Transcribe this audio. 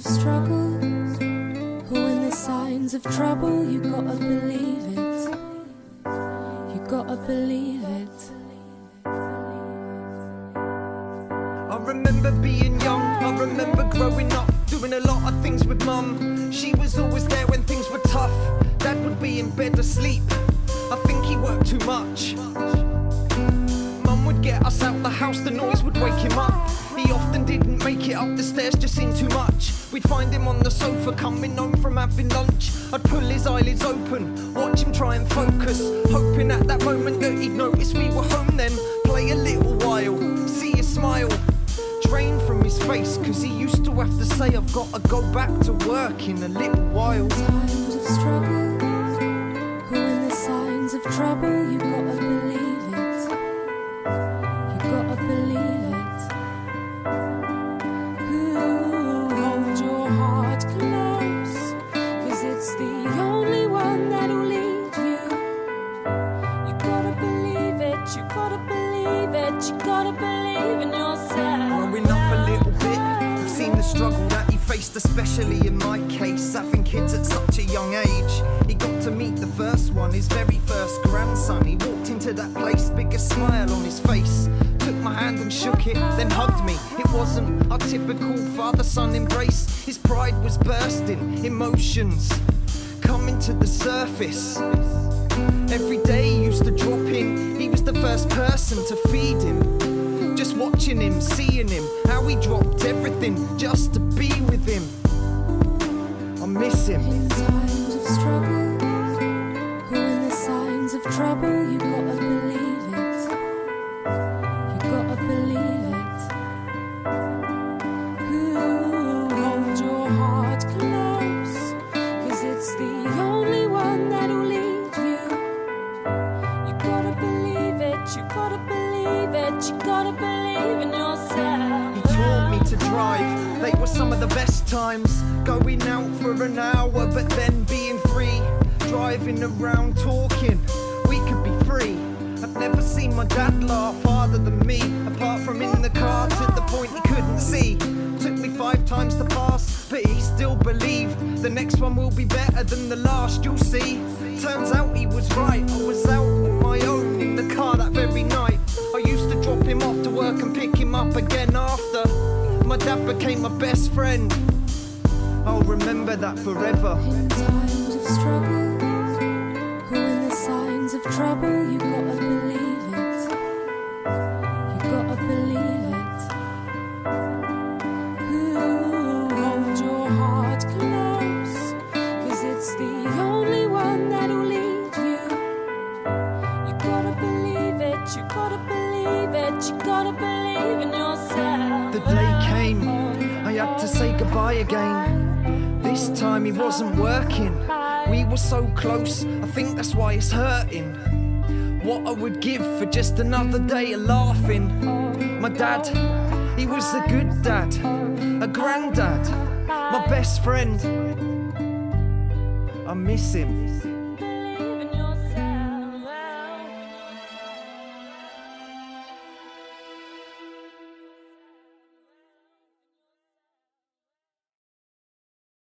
of struggle, or when there's signs of trouble, you gotta believe it. You gotta believe it. I remember being young, I remember growing up, doing a lot of things with mum. She was always there when things were tough. Dad would be in bed asleep, I think he worked too much. Mum would get us out the house, the noise would wake him up. He often didn't make it up the stairs, just seen too much. We'd find him on the sofa coming home from having lunch. I'd pull his eyelids open, watch him try and focus, hoping at that moment that he'd notice we were home. Then play a little while, see his smile drain from his face, cause he used to have to say, I've got to go back to work in a little while. Times of struggle, or when there's signs of trouble, you gotta believe it. You gotta believe it. Ooh, hold your heart close, cause it's the only one that'll lead you. You gotta believe it, you gotta believe it, you gotta believe in yourself. Growing up a little bit, I've seen the struggle that he faced, especially in my case, having kids at such a young age. He got to meet the first one, his very first grandson. He walked into that place, biggest smile on his face, took my hand and shook it, then hugged me. It wasn't our typical father-son embrace. His pride was bursting, emotions coming to the surface. Every day he used to drop in, he was the first person to feed him. Just watching him, seeing him, how he dropped everything just to be with him. I miss him. In times of struggle, or when there's signs of trouble, you gotta believe it. You gotta believe it. Ooh, hold your heart close, cause it's the only one that'll lead you. You gotta believe it, you gotta believe it, you gotta believe in yourself. He taught me to drive, they were some of the best times. Going out for an hour, but then being free. Driving around talking, we could be free. I've never seen my dad laugh harder than me, apart from in the car to the point he couldn't see. Took me 5 times to pass, but he still believed the next one will be better than the last, you'll see. Turns out he was right, I was out on my own in the car that very night. I used to drop him off to work and pick him up again after. My dad became my best friend, I'll remember that forever. In times of struggle, or when there's signs of trouble, you gotta believe it. You gotta believe it. Ooh, hold your heart close, cause it's the only one that'll lead you. You gotta believe it, you gotta believe it, you gotta believe in yourself. The day came, I had to say goodbye again. This time he wasn't working, we were so close, I think that's why it's hurting. What I would give for just another day of laughing. My dad, he was a good dad, a granddad, my best friend. I miss him.